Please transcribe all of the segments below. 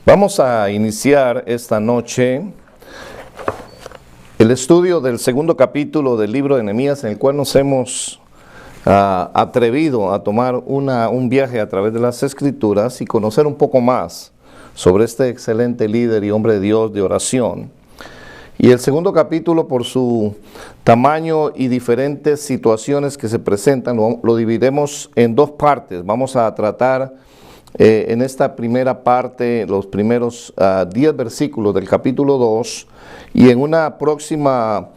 Vamos a iniciar esta noche el estudio del segundo capítulo del libro de Nehemías, en el cual nos hemos atrevido a tomar un viaje a través de las Escrituras y conocer un poco más sobre este excelente líder y hombre de Dios de oración. Y el segundo capítulo, por su tamaño y diferentes situaciones que se presentan, lo dividimos en dos partes. Vamos a tratar en esta primera parte los primeros 10 versículos del capítulo 2, y en una próxima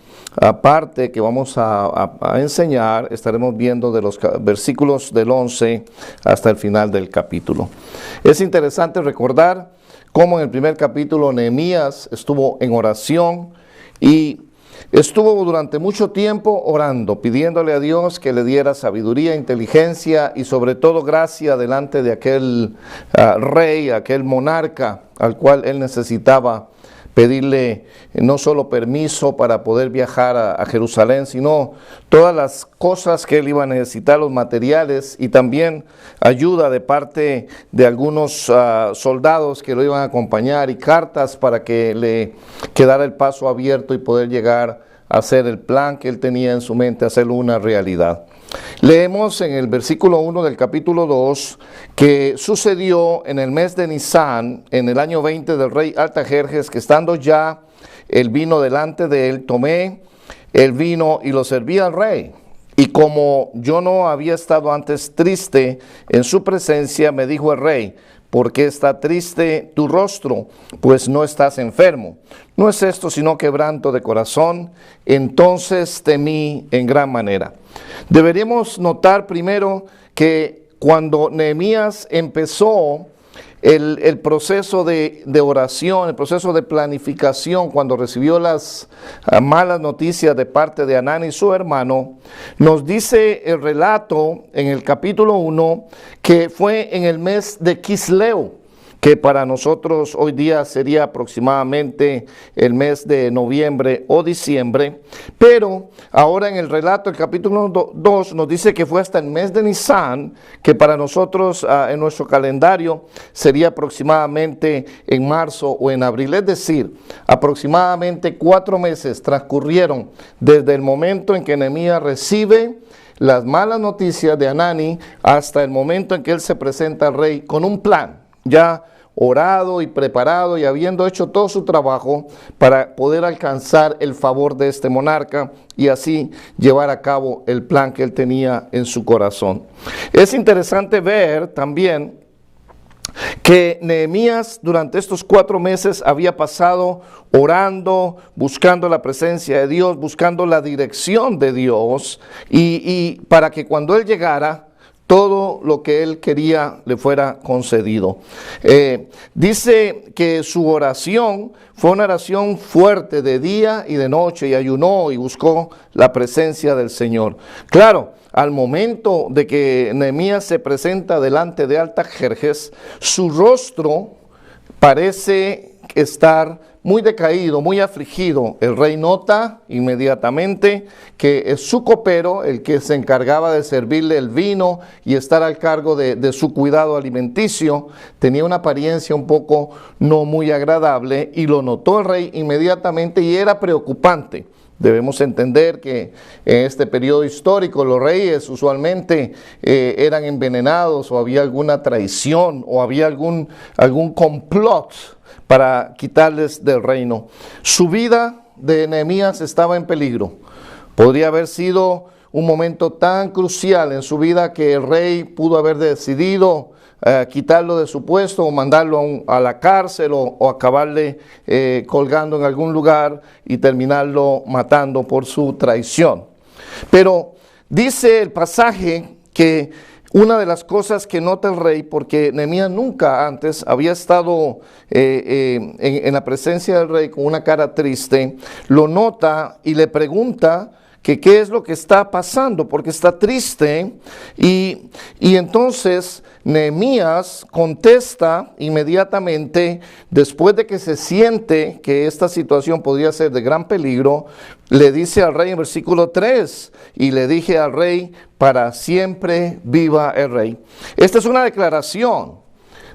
parte que vamos a enseñar estaremos viendo de los versículos del 11 hasta el final del capítulo. Es interesante recordar cómo en el primer capítulo Nehemías estuvo en oración y estuvo durante mucho tiempo orando, pidiéndole a Dios que le diera sabiduría, inteligencia y sobre todo gracia delante de aquel rey, aquel monarca al cual él necesitaba pedirle no solo permiso para poder viajar a Jerusalén, sino todas las cosas que él iba a necesitar, los materiales, y también ayuda de parte de algunos soldados que lo iban a acompañar, y cartas para que le quedara el paso abierto y poder llegar a hacer el plan que él tenía en su mente, hacerlo una realidad. Leemos en el versículo 1 del capítulo 2 que sucedió en el mes de Nisán, en el año 20 del rey Artajerjes, que estando ya el vino delante de él, tomé el vino y lo serví al rey. Y como yo no había estado antes triste en su presencia, me dijo el rey: ¿por qué está triste tu rostro? Pues no estás enfermo. No es esto sino quebranto de corazón. Entonces temí en gran manera. Deberíamos notar primero que cuando Nehemías empezó el proceso de oración, el proceso de planificación, cuando recibió las malas noticias de parte de Hanani, su hermano, nos dice el relato en el capítulo 1 que fue en el mes de Quisleu, que para nosotros hoy día sería aproximadamente el mes de noviembre o diciembre, pero ahora en el relato, el capítulo 2 nos dice que fue hasta el mes de Nisán, que para nosotros en nuestro calendario sería aproximadamente en marzo o en abril, es decir, aproximadamente 4 meses transcurrieron desde el momento en que Nehemías recibe las malas noticias de Hanani hasta el momento en que él se presenta al rey con un plan ya orado y preparado y habiendo hecho todo su trabajo para poder alcanzar el favor de este monarca y así llevar a cabo el plan que él tenía en su corazón. Es interesante ver también que Nehemías durante estos 4 meses había pasado orando, buscando la presencia de Dios, buscando la dirección de Dios y para que cuando él llegara, todo lo que él quería le fuera concedido. Dice que su oración fue una oración fuerte de día y de noche, y ayunó y buscó la presencia del Señor. Claro, al momento de que Nehemías se presenta delante de Artajerjes, su rostro parece estar muy decaído, muy afligido. El rey nota inmediatamente que es su copero el que se encargaba de servirle el vino y estar al cargo de su cuidado alimenticio. Tenía una apariencia un poco no muy agradable y lo notó el rey inmediatamente y era preocupante. Debemos entender que en este periodo histórico los reyes usualmente eran envenenados, o había alguna traición o había algún complot para quitarles del reino. Su vida de Nehemías estaba en peligro. Podría haber sido un momento tan crucial en su vida que el rey pudo haber decidido quitarlo de su puesto o mandarlo a la cárcel o acabarle colgando en algún lugar y terminarlo matando por su traición. Pero dice el pasaje que una de las cosas que nota el rey, porque Nehemías nunca antes había estado en la presencia del rey con una cara triste, lo nota y le pregunta que qué es lo que está pasando, porque está triste, y entonces Nehemías contesta inmediatamente, después de que se siente que esta situación podría ser de gran peligro, le dice al rey en versículo 3, y le dije al rey, para siempre viva el rey. Esta es una declaración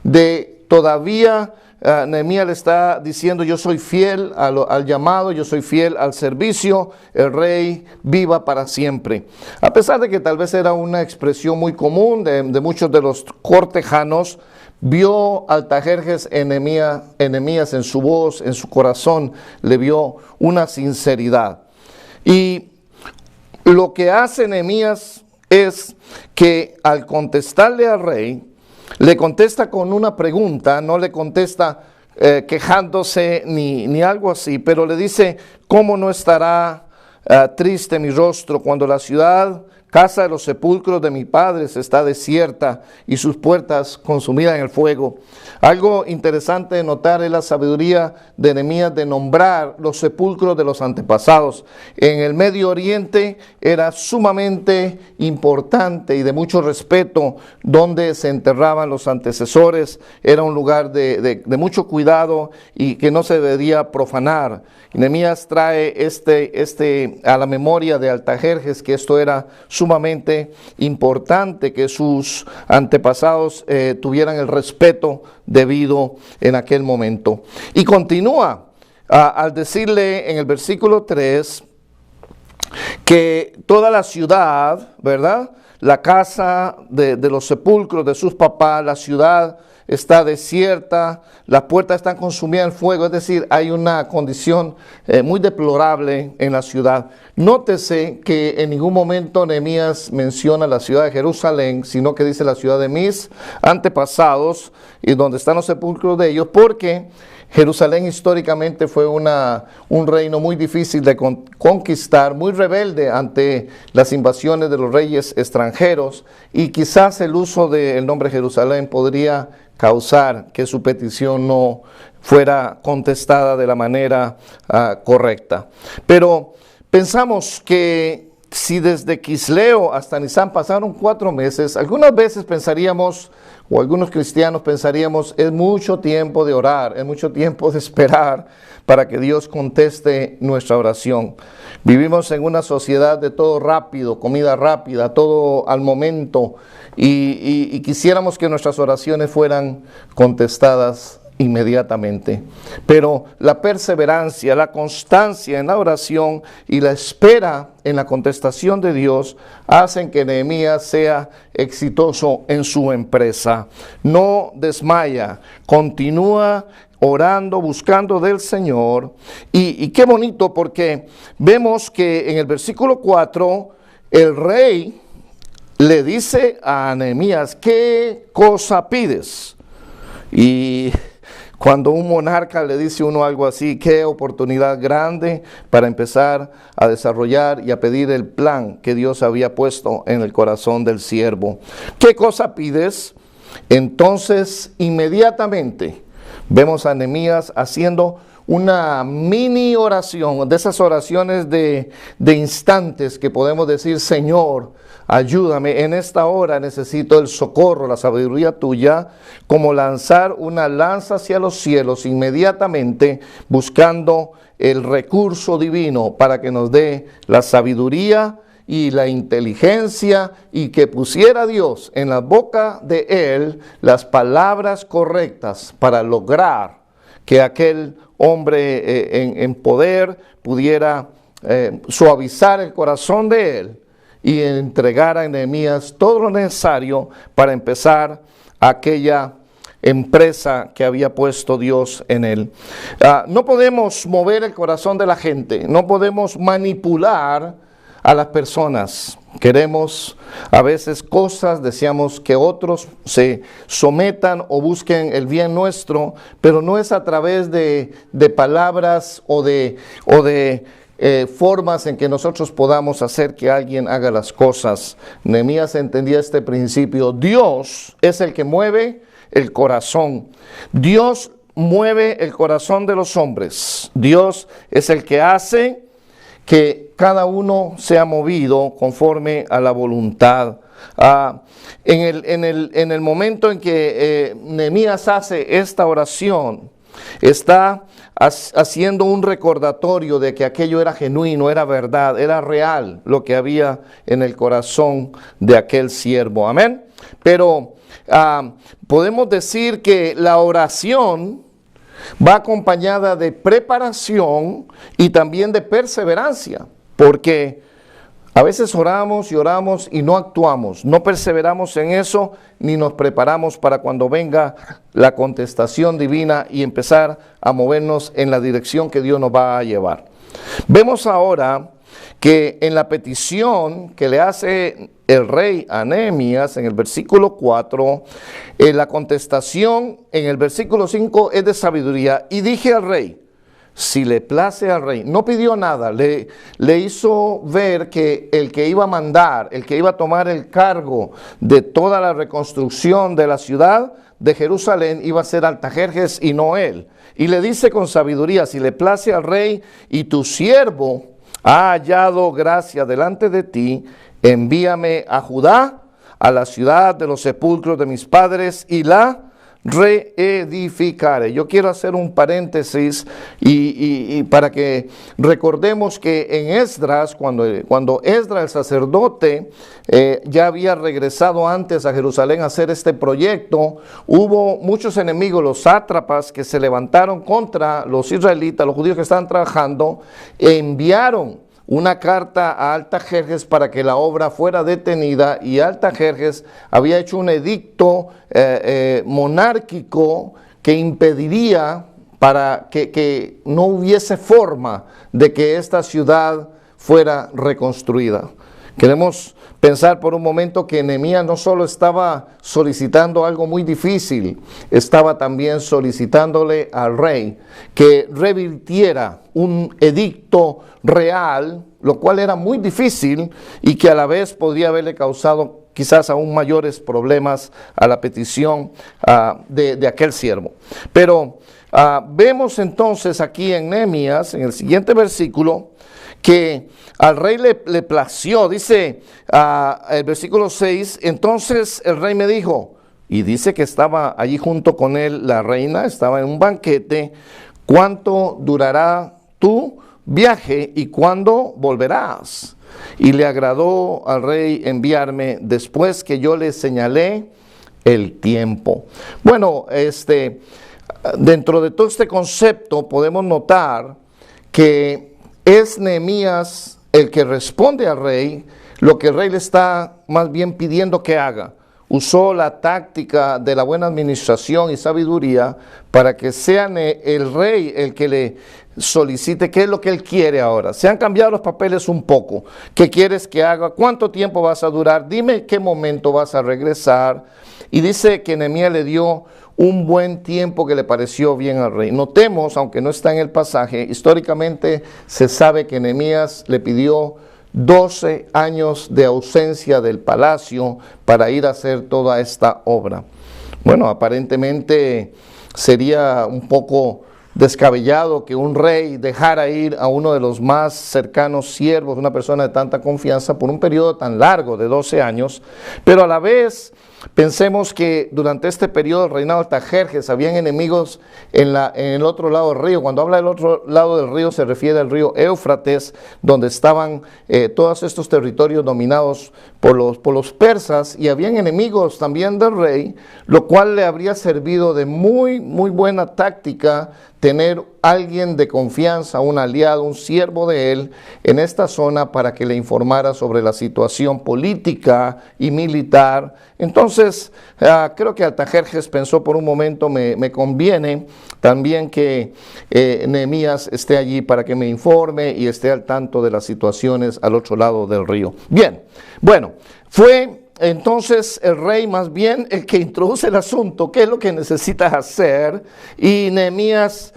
de todavía Nehemías le está diciendo: yo soy fiel al llamado, yo soy fiel al servicio, el rey viva para siempre. A pesar de que tal vez era una expresión muy común de muchos de los cortejanos, vio Artajerjes en Nehemías, en su voz, en su corazón, le vio una sinceridad. Y lo que hace Nehemías es que al contestarle al rey, le contesta con una pregunta, no le contesta quejándose ni algo así, pero le dice: ¿cómo no estará triste mi rostro cuando la ciudad, casa de los sepulcros de mis padres, está desierta y sus puertas consumidas en el fuego? Algo interesante de notar es la sabiduría de Nehemías de nombrar los sepulcros de los antepasados. En el Medio Oriente era sumamente importante y de mucho respeto donde se enterraban los antecesores. Era un lugar de mucho cuidado y que no se debía profanar. Nehemías trae a la memoria de Artajerjes que esto era sumamente importante, que sus antepasados tuvieran el respeto debido en aquel momento. Y continúa al decirle en el versículo 3 que toda la ciudad, ¿verdad?, la casa de los sepulcros de sus papás, la ciudad está desierta, las puertas están consumidas en fuego, es decir, hay una condición muy deplorable en la ciudad. Nótese que en ningún momento Nehemías menciona la ciudad de Jerusalén, sino que dice la ciudad de mis antepasados y donde están los sepulcros de ellos, porque Jerusalén históricamente fue un reino muy difícil de conquistar, muy rebelde ante las invasiones de los reyes extranjeros, y quizás el uso del nombre Jerusalén podría causar que su petición no fuera contestada de la manera correcta. Pero pensamos que si desde Quisleo hasta Nisán pasaron 4 meses, algunas veces pensaríamos, o algunos cristianos pensaríamos, es mucho tiempo de orar, es mucho tiempo de esperar para que Dios conteste nuestra oración. Vivimos en una sociedad de todo rápido, comida rápida, todo al momento, y quisiéramos que nuestras oraciones fueran contestadas inmediatamente. Pero la perseverancia, la constancia en la oración y la espera en la contestación de Dios hacen que Nehemías sea exitoso en su empresa. No desmaya, continúa orando, buscando del Señor. Y qué bonito, porque vemos que en el versículo 4 el rey le dice a Nehemías: ¿qué cosa pides? Y cuando un monarca le dice a uno algo así, qué oportunidad grande para empezar a desarrollar y a pedir el plan que Dios había puesto en el corazón del siervo. ¿Qué cosa pides? Entonces, inmediatamente vemos a Nehemías haciendo una mini oración, de esas oraciones de instantes que podemos decir: Señor, ayúdame, en esta hora necesito el socorro, la sabiduría tuya, como lanzar una lanza hacia los cielos inmediatamente, buscando el recurso divino para que nos dé la sabiduría y la inteligencia, y que pusiera Dios en la boca de él las palabras correctas para lograr que aquel hombre en poder pudiera suavizar el corazón de él y entregar a Nehemías todo lo necesario para empezar aquella empresa que había puesto Dios en él. No podemos mover el corazón de la gente, no podemos manipular a las personas. Queremos a veces cosas, deseamos que otros se sometan o busquen el bien nuestro, pero no es a través de palabras o de formas en que nosotros podamos hacer que alguien haga las cosas. Nehemías entendía este principio: Dios es el que mueve el corazón. Dios mueve el corazón de los hombres. Dios es el que hace que cada uno sea movido conforme a la voluntad. En el momento en que Nehemías hace esta oración, está haciendo un recordatorio de que aquello era genuino, era verdad, era real lo que había en el corazón de aquel siervo. Amén. Pero podemos decir que la oración va acompañada de preparación y también de perseverancia, porque a veces oramos y no actuamos, no perseveramos en eso, ni nos preparamos para cuando venga la contestación divina y empezar a movernos en la dirección que Dios nos va a llevar. Vemos ahora que en la petición que le hace el rey a Nehemías en el versículo 4, la contestación en el versículo 5 es de sabiduría. Y dije al rey, si le place al rey, no pidió nada, le hizo ver que el que iba a mandar, el que iba a tomar el cargo de toda la reconstrucción de la ciudad de Jerusalén iba a ser Artajerjes y no él. Y le dice con sabiduría, si le place al rey y tu siervo ha hallado gracia delante de ti, envíame a Judá, a la ciudad de los sepulcros de mis padres, y la reedificaré. Yo quiero hacer un paréntesis y para que recordemos que en Esdras, cuando Esdras el sacerdote ya había regresado antes a Jerusalén a hacer este proyecto, hubo muchos enemigos, los sátrapas, que se levantaron contra los israelitas, los judíos que estaban trabajando, enviaron una carta a Artajerjes para que la obra fuera detenida, y Artajerjes había hecho un edicto monárquico que impediría para que no hubiese forma de que esta ciudad fuera reconstruida. Queremos pensar por un momento que Nehemías no solo estaba solicitando algo muy difícil, estaba también solicitándole al rey que revirtiera un edicto real, lo cual era muy difícil y que a la vez podría haberle causado quizás aún mayores problemas a la petición de aquel siervo. Pero vemos entonces aquí en Nehemías, en el siguiente versículo, que al rey le plació, dice el versículo 6, entonces el rey me dijo, y dice que estaba allí junto con él la reina, estaba en un banquete, ¿cuánto durará tu viaje y cuándo volverás? Y le agradó al rey enviarme después que yo le señalé el tiempo. Bueno, dentro de todo este concepto podemos notar que es Nehemías el que responde al rey lo que el rey le está más bien pidiendo que haga. Usó la táctica de la buena administración y sabiduría para que sea el rey el que le solicite qué es lo que él quiere ahora. Se han cambiado los papeles un poco. ¿Qué quieres que haga? ¿Cuánto tiempo vas a durar? Dime qué momento vas a regresar. Y dice que Nehemías le dio un buen tiempo que le pareció bien al rey. Notemos, aunque no está en el pasaje, históricamente se sabe que Nehemías le pidió 12 años de ausencia del palacio para ir a hacer toda esta obra. Bueno, aparentemente sería un poco descabellado que un rey dejara ir a uno de los más cercanos siervos, una persona de tanta confianza, por un periodo tan largo de 12 años, pero a la vez pensemos que durante este periodo del reinado de Artajerjes habían enemigos en el otro lado del río. Cuando habla del otro lado del río se refiere al río Éufrates, donde estaban todos estos territorios dominados por los persas, y habían enemigos también del rey, lo cual le habría servido de muy buena táctica tener alguien de confianza, un aliado, un siervo de él en esta zona para que le informara sobre la situación política y militar. Entonces, creo que Artajerjes pensó por un momento, me conviene también que Nehemías esté allí para que me informe y esté al tanto de las situaciones al otro lado del río. Bien, bueno, fue entonces el rey más bien el que introduce el asunto, qué es lo que necesitas hacer, y Nehemías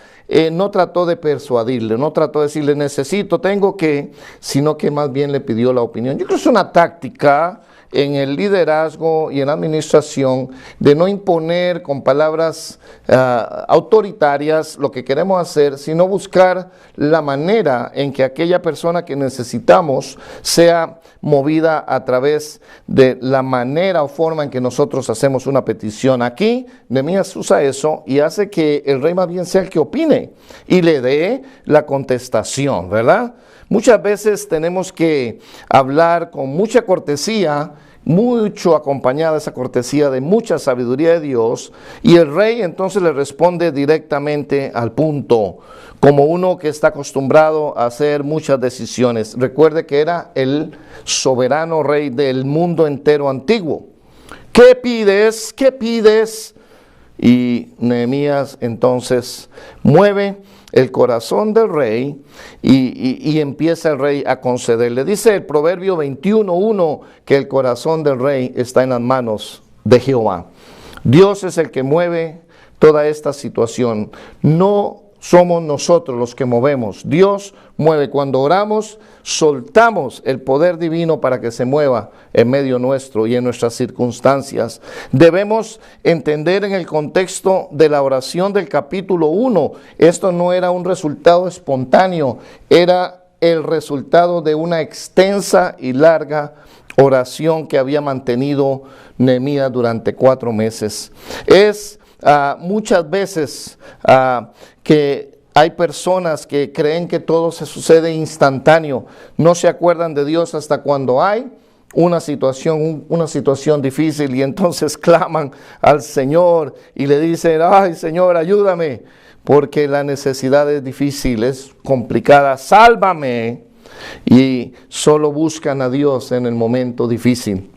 no trató de persuadirle, no trató de decirle necesito, tengo que, sino que más bien le pidió la opinión. Yo creo que es una táctica en el liderazgo y en la administración de no imponer con palabras autoritarias lo que queremos hacer, sino buscar la manera en que aquella persona que necesitamos sea movida a través de la manera o forma en que nosotros hacemos una petición. Aquí Nehemías usa eso y hace que el rey más bien sea el que opine y le dé la contestación, ¿verdad? Muchas veces tenemos que hablar con mucha cortesía mucho acompañada esa cortesía de mucha sabiduría de Dios, y el rey entonces le responde directamente al punto, como uno que está acostumbrado a hacer muchas decisiones. Recuerde que era el soberano rey del mundo entero antiguo. ¿Qué pides? ¿Qué pides? Y Nehemías entonces mueve el corazón del rey y empieza el rey a concederle. Dice el Proverbio 21:1 que el corazón del rey está en las manos de Jehová. Dios es el que mueve toda esta situación. No somos nosotros los que movemos. Dios mueve. Cuando oramos, soltamos el poder divino para que se mueva en medio nuestro y en nuestras circunstancias. Debemos entender en el contexto de la oración del capítulo 1, esto no era un resultado espontáneo, era el resultado de una extensa y larga oración que había mantenido Nehemías durante 4 meses. Es muchas veces que hay personas que creen que todo se sucede instantáneo, no se acuerdan de Dios hasta cuando hay una situación difícil, y entonces claman al Señor y le dicen: ay Señor, ayúdame, porque la necesidad es difícil, es complicada, sálvame, y solo buscan a Dios en el momento difícil.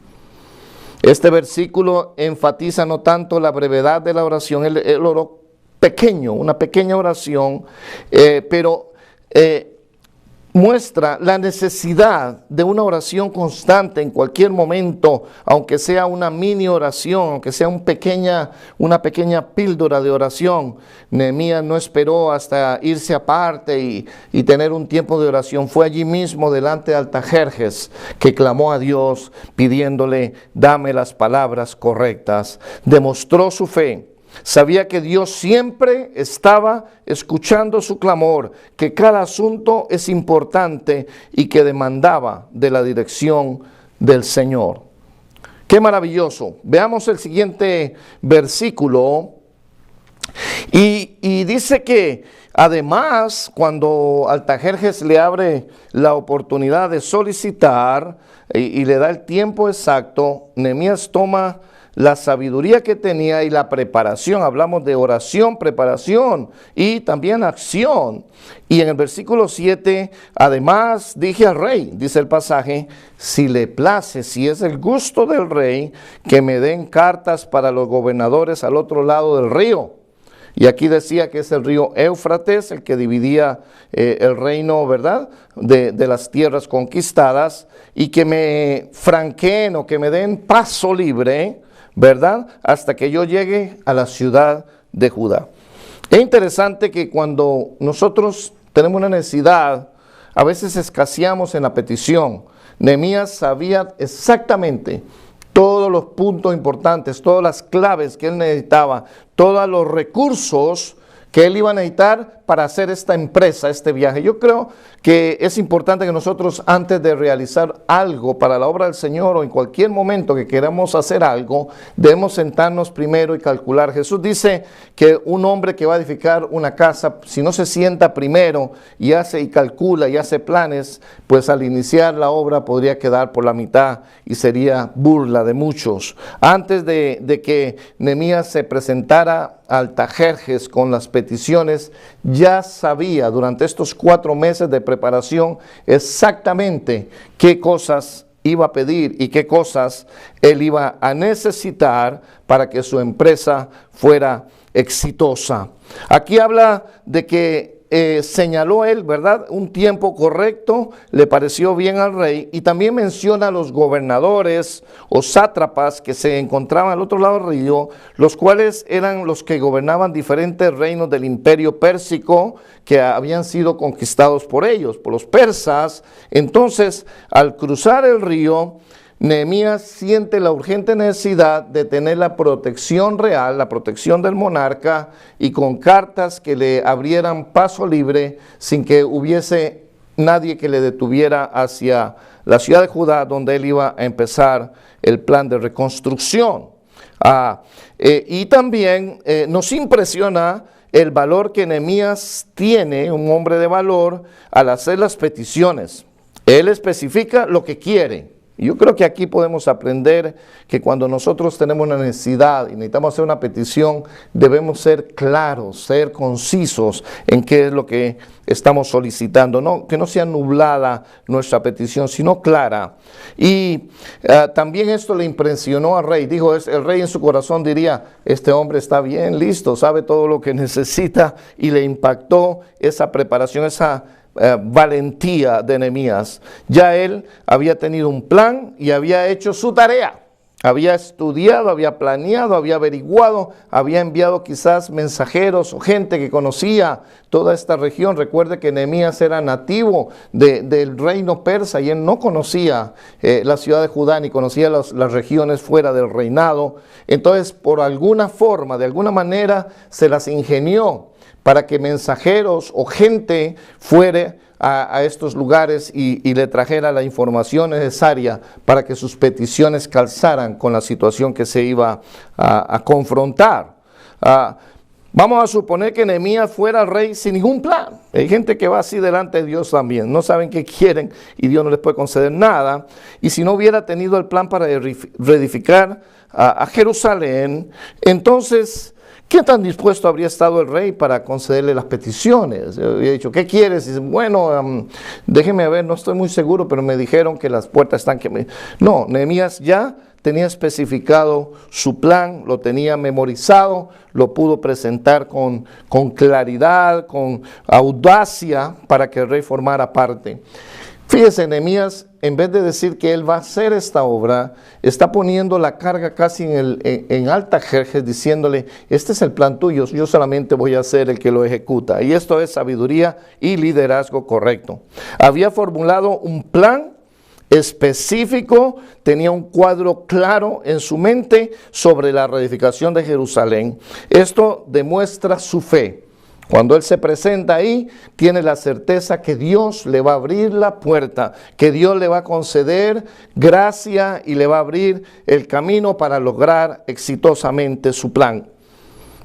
Este versículo enfatiza no tanto la brevedad de la oración, él oró pequeño, una pequeña oración, pero muestra la necesidad de una oración constante en cualquier momento, aunque sea una mini oración, aunque sea una pequeña píldora de oración. Nehemías no esperó hasta irse aparte y tener un tiempo de oración. Fue allí mismo delante de Artajerjes que clamó a Dios pidiéndole: dame las palabras correctas. Demostró su fe. Sabía que Dios siempre estaba escuchando su clamor, que cada asunto es importante y que demandaba de la dirección del Señor. ¡Qué maravilloso! Veamos el siguiente versículo. Y dice que además, cuando Artajerjes le abre la oportunidad de solicitar y le da el tiempo exacto, Nehemías toma la sabiduría que tenía y la preparación. Hablamos de oración, preparación y también acción. Y en el versículo 7, además dije al rey, dice el pasaje: si le place, si es el gusto del rey, que me den cartas para los gobernadores al otro lado del río. Y aquí decía que es el río Éufrates el que dividía el reino, ¿verdad?, de las tierras conquistadas, y que me franqueen o que me den paso libre, ¿verdad?, hasta que yo llegue a la ciudad de Judá. Es interesante que cuando nosotros tenemos una necesidad, a veces escaseamos en la petición. Nehemías sabía exactamente todos los puntos importantes, todas las claves que él necesitaba, todos los recursos que él iba a necesitar para hacer esta empresa, este viaje. Yo creo que es importante que nosotros, antes de realizar algo para la obra del Señor o en cualquier momento que queramos hacer algo, debemos sentarnos primero y calcular. Jesús dice que un hombre que va a edificar una casa, si no se sienta primero y hace y calcula y hace planes, pues al iniciar la obra podría quedar por la mitad y sería burla de muchos. Antes de que Nehemías se presentara a Artajerjes con las peticiones, ya sabía durante estos 4 meses de preparación exactamente qué cosas iba a pedir y qué cosas él iba a necesitar para que su empresa fuera exitosa. Aquí habla de que señaló él, ¿verdad?, un tiempo correcto, le pareció bien al rey, y también menciona a los gobernadores o sátrapas que se encontraban al otro lado del río, los cuales eran los que gobernaban diferentes reinos del imperio pérsico que habían sido conquistados por ellos, por los persas. Entonces, al cruzar el río, Nehemías siente la urgente necesidad de tener la protección real, la protección del monarca, y con cartas que le abrieran paso libre sin que hubiese nadie que le detuviera hacia la ciudad de Judá, donde él iba a empezar el plan de reconstrucción. Y también nos impresiona el valor que Nehemías tiene, un hombre de valor, al hacer las peticiones. Él especifica lo que quiere. Yo creo que aquí podemos aprender que cuando nosotros tenemos una necesidad y necesitamos hacer una petición, debemos ser claros, ser concisos en qué es lo que estamos solicitando. No, que no sea nublada nuestra petición, sino clara. Y también esto le impresionó al rey. Dijo, el rey en su corazón diría, este hombre está bien, listo, sabe todo lo que necesita, y le impactó esa preparación, esa valentía de Nehemías. Ya él había tenido un plan y había hecho su tarea. Había estudiado, había planeado, había averiguado, había enviado quizás mensajeros o gente que conocía toda esta región. Recuerde que Nehemías era nativo del reino persa y él no conocía la ciudad de Judá ni conocía las regiones fuera del reinado. Entonces, por alguna forma, de alguna manera, se las ingenió para que mensajeros o gente fuere a estos lugares y le trajera la información necesaria para que sus peticiones calzaran con la situación que se iba a confrontar. Vamos a suponer que Nehemías fuera rey sin ningún plan. Hay gente que va así delante de Dios también. No saben qué quieren y Dios no les puede conceder nada. Y si no hubiera tenido el plan para reedificar a Jerusalén, entonces, ¿qué tan dispuesto habría estado el rey para concederle las peticiones? Había dicho, ¿qué quieres? Y dice, bueno, déjeme ver, no estoy muy seguro, pero me dijeron que las puertas están que... No, Nehemías ya tenía especificado su plan, lo tenía memorizado, lo pudo presentar con claridad, con audacia, para que el rey formara parte. Fíjese, Nehemías, en vez de decir que él va a hacer esta obra, está poniendo la carga casi en Artajerjes, diciéndole, este es el plan tuyo, yo solamente voy a ser el que lo ejecuta. Y esto es sabiduría y liderazgo correcto. Había formulado un plan específico, tenía un cuadro claro en su mente sobre la reedificación de Jerusalén. Esto demuestra su fe. Cuando él se presenta ahí, tiene la certeza que Dios le va a abrir la puerta, que Dios le va a conceder gracia y le va a abrir el camino para lograr exitosamente su plan.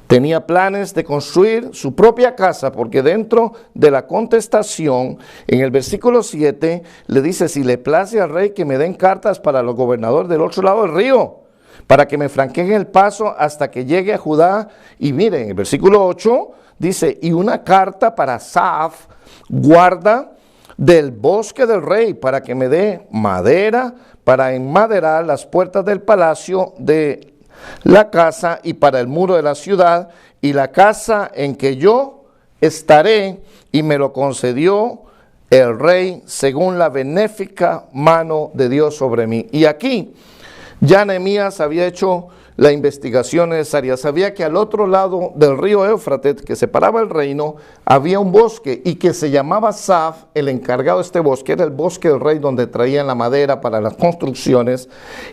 Tenía planes de construir su propia casa, porque dentro de la contestación, en el versículo 7, le dice, si le place al rey que me den cartas para los gobernadores del otro lado del río, para que me franqueen el paso hasta que llegue a Judá. Y miren, en el versículo 8 dice, y una carta para Asaf, guarda del bosque del rey, para que me dé madera para enmaderar las puertas del palacio de la casa y para el muro de la ciudad y la casa en que yo estaré. Y me lo concedió el rey según la benéfica mano de Dios sobre mí. Y aquí ya Nehemías había hecho la investigación necesaria. Sabía que al otro lado del río Éufrates, que separaba el reino, había un bosque y que se llamaba Asaf, el encargado de este bosque. Era el bosque del rey donde traían la madera para las construcciones,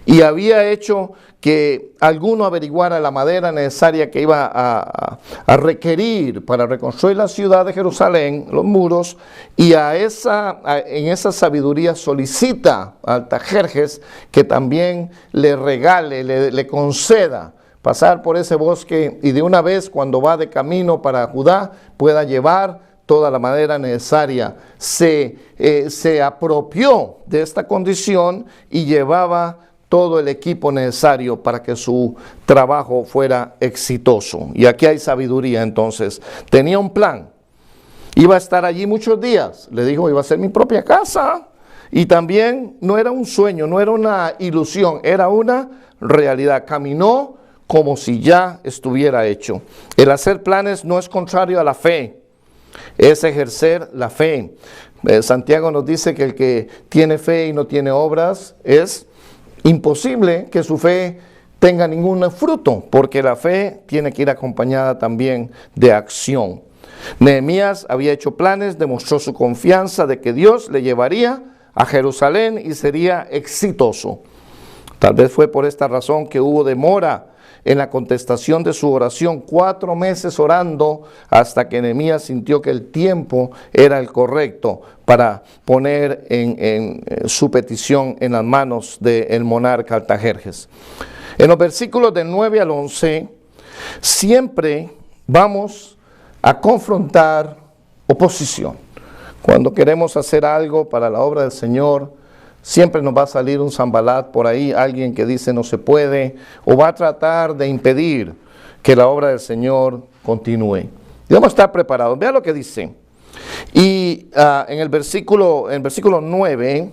y había hecho que alguno averiguara la madera necesaria que iba a requerir para reconstruir la ciudad de Jerusalén, los muros, y en esa sabiduría solicita a Artajerjes que también le regale, le conceda pasar por ese bosque, y de una vez cuando va de camino para Judá pueda llevar toda la madera necesaria. Se apropió de esta condición y llevaba todo el equipo necesario para que su trabajo fuera exitoso. Y aquí hay sabiduría entonces. Tenía un plan. Iba a estar allí muchos días. Le dijo, iba a ser mi propia casa. Y también no era un sueño, no era una ilusión, era una realidad. Caminó como si ya estuviera hecho. El hacer planes no es contrario a la fe, es ejercer la fe. Santiago nos dice que el que tiene fe y no tiene obras, es imposible que su fe tenga ningún fruto, porque la fe tiene que ir acompañada también de acción. Nehemías había hecho planes, demostró su confianza de que Dios le llevaría a Jerusalén y sería exitoso. Tal vez fue por esta razón que hubo demora en la contestación de su oración, 4 meses orando, hasta que Nehemías sintió que el tiempo era el correcto para poner en su petición en las manos del monarca Artajerjes. En los versículos del 9 al 11, siempre vamos a confrontar oposición. Cuando queremos hacer algo para la obra del Señor, siempre nos va a salir un Sanbalat por ahí, alguien que dice no se puede, o va a tratar de impedir que la obra del Señor continúe. Debemos estar preparados. Vea lo que dice. Y en el versículo 9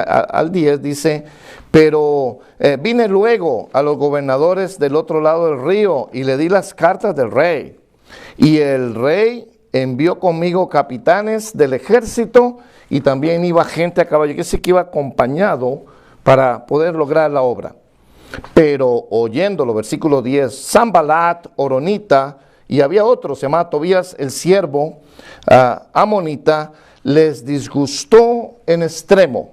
al 10 dice: pero vine luego a los gobernadores del otro lado del río y le di las cartas del rey. Y el rey envió conmigo capitanes del ejército y también iba gente a caballo, que sí que iba acompañado para poder lograr la obra. Pero oyéndolo, versículo 10, Sanbalat, horonita, y había otro, se llamaba Tobías el siervo, amonita, les disgustó en extremo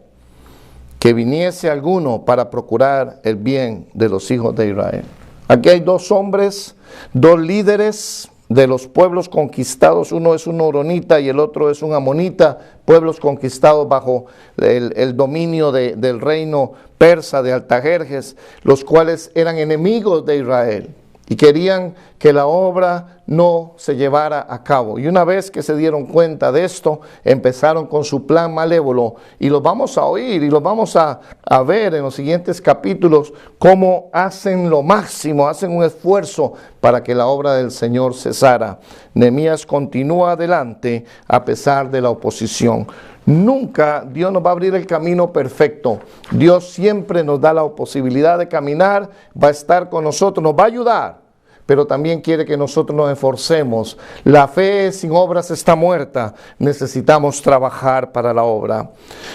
que viniese alguno para procurar el bien de los hijos de Israel. Aquí hay dos hombres, dos líderes de los pueblos conquistados. Uno es un horonita y el otro es un amonita, pueblos conquistados bajo el dominio del reino persa de Artajerjes, los cuales eran enemigos de Israel y querían que la obra no se llevara a cabo. Y una vez que se dieron cuenta de esto, empezaron con su plan malévolo, y los vamos a oír y los vamos a ver en los siguientes capítulos, cómo hacen lo máximo, hacen un esfuerzo para que la obra del Señor cesara. Nehemías continúa adelante a pesar de la oposición. Nunca Dios nos va a abrir el camino perfecto. Dios siempre nos da la posibilidad de caminar, va a estar con nosotros, nos va a ayudar, pero también quiere que nosotros nos esforcemos. La fe sin obras está muerta. Necesitamos trabajar para la obra.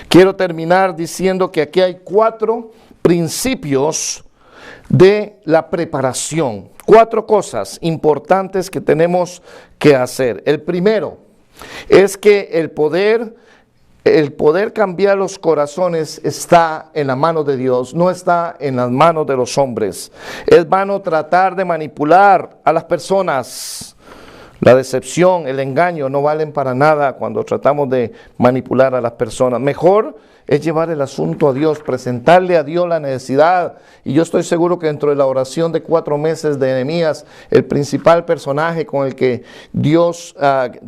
Quiero terminar diciendo que aquí hay 4 principios de la preparación. 4 cosas importantes que tenemos que hacer. El primero es que el poder cambiar los corazones está en la mano de Dios, no está en las manos de los hombres. Es vano tratar de manipular a las personas. La decepción, el engaño no valen para nada cuando tratamos de manipular a las personas. Mejor es llevar el asunto a Dios, presentarle a Dios la necesidad. Y yo estoy seguro que dentro de la oración de 4 meses de Nehemías, el principal personaje con el que Dios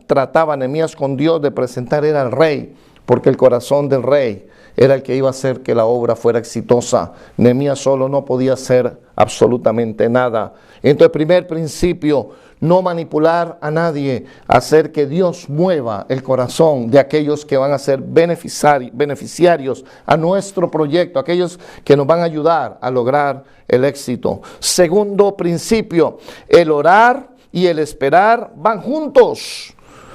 trataba, Nehemías con Dios, de presentar era el rey, porque el corazón del rey era el que iba a hacer que la obra fuera exitosa. Nehemías solo no podía hacer absolutamente nada. Entonces, primer principio, no manipular a nadie, hacer que Dios mueva el corazón de aquellos que van a ser beneficiarios a nuestro proyecto, aquellos que nos van a ayudar a lograr el éxito. Segundo principio, el orar y el esperar van juntos.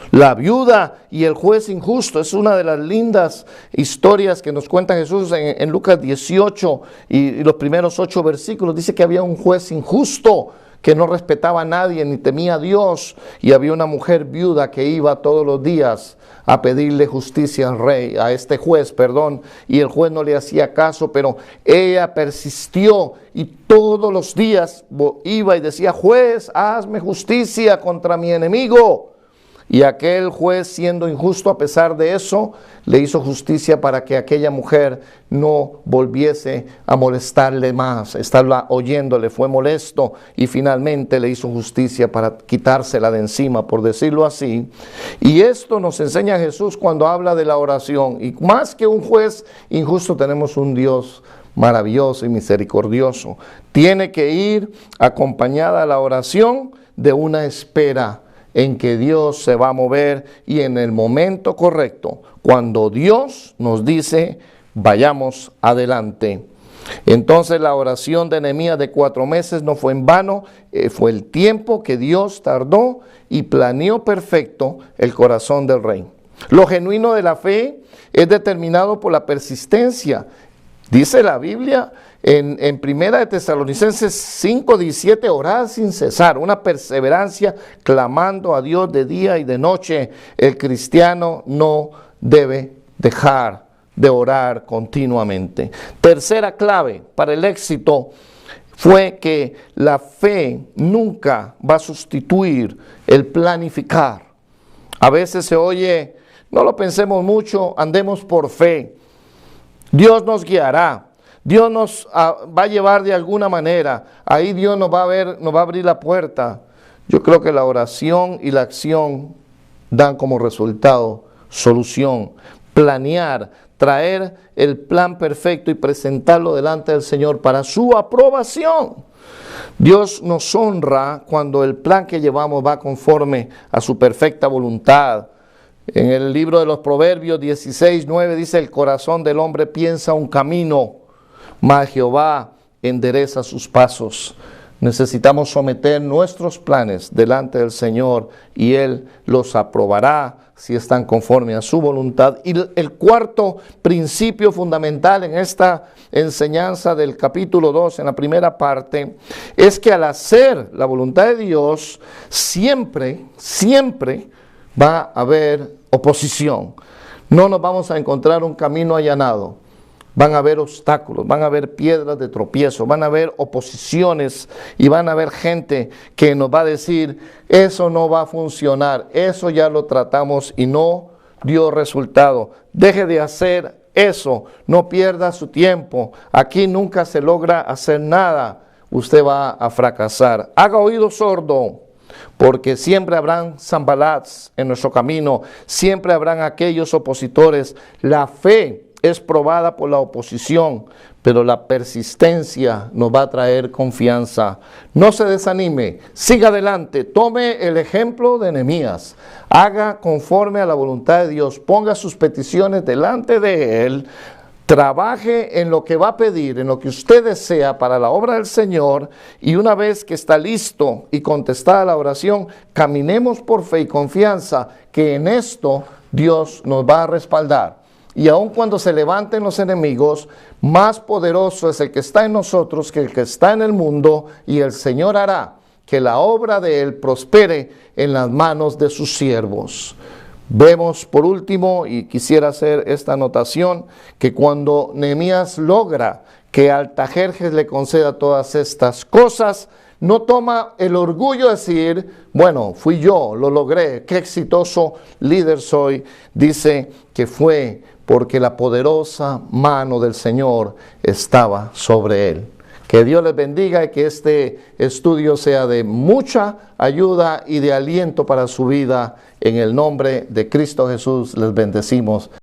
La viuda y el juez injusto es una de las lindas historias que nos cuenta Jesús en Lucas 18 y los primeros 8 versículos. Dice que había un juez injusto que no respetaba a nadie ni temía a Dios, y había una mujer viuda que iba todos los días a pedirle justicia al rey, a este juez, y el juez no le hacía caso, pero ella persistió y todos los días iba y decía: juez, hazme justicia contra mi enemigo. Y aquel juez, siendo injusto a pesar de eso, le hizo justicia para que aquella mujer no volviese a molestarle más. Estarla oyéndole fue molesto, y finalmente le hizo justicia para quitársela de encima, por decirlo así. Y esto nos enseña Jesús cuando habla de la oración. Y más que un juez injusto, tenemos un Dios maravilloso y misericordioso. Tiene que ir acompañada la oración de una espera en que Dios se va a mover, y en el momento correcto, cuando Dios nos dice vayamos adelante. Entonces la oración de Nehemías de 4 meses no fue en vano, fue el tiempo que Dios tardó y planeó perfecto el corazón del rey. Lo genuino de la fe es determinado por la persistencia. Dice la Biblia en Primera de Tesalonicenses 5:17, orad sin cesar, una perseverancia clamando a Dios de día y de noche. El cristiano no debe dejar de orar continuamente. Tercera clave para el éxito fue que la fe nunca va a sustituir el planificar. A veces se oye: no lo pensemos mucho, andemos por fe. Dios nos guiará, Dios nos va a llevar de alguna manera, ahí Dios nos va a abrir la puerta. Yo creo que la oración y la acción dan como resultado solución. Planear, traer el plan perfecto y presentarlo delante del Señor para su aprobación. Dios nos honra cuando el plan que llevamos va conforme a su perfecta voluntad. En el libro de los Proverbios 16:9 dice: el corazón del hombre piensa un camino, mas Jehová endereza sus pasos. Necesitamos someter nuestros planes delante del Señor y Él los aprobará si están conforme a su voluntad. Y el cuarto principio fundamental en esta enseñanza del capítulo 2, en la primera parte, es que al hacer la voluntad de Dios, siempre va a haber oposición. No nos vamos a encontrar un camino allanado. Van a haber obstáculos, van a haber piedras de tropiezo, van a haber oposiciones y van a haber gente que nos va a decir: eso no va a funcionar, eso ya lo tratamos y no dio resultado. Deje de hacer eso, no pierda su tiempo, aquí nunca se logra hacer nada, usted va a fracasar. Haga oído sordo, porque siempre habrán Sanbalats en nuestro camino, siempre habrán aquellos opositores. La fe es probada por la oposición, pero la persistencia nos va a traer confianza. No se desanime, siga adelante, tome el ejemplo de Nehemías, haga conforme a la voluntad de Dios, ponga sus peticiones delante de Él, trabaje en lo que va a pedir, en lo que usted desea para la obra del Señor, y una vez que está listo y contestada la oración, caminemos por fe y confianza que en esto Dios nos va a respaldar. Y aun cuando se levanten los enemigos, más poderoso es el que está en nosotros que el que está en el mundo, y el Señor hará que la obra de Él prospere en las manos de sus siervos. Vemos por último, y quisiera hacer esta anotación, que cuando Nehemías logra que Artajerjes le conceda todas estas cosas, no toma el orgullo de decir: bueno, fui yo, lo logré, qué exitoso líder soy. Dice que fue porque la poderosa mano del Señor estaba sobre él. Que Dios les bendiga y que este estudio sea de mucha ayuda y de aliento para su vida. En el nombre de Cristo Jesús les bendecimos.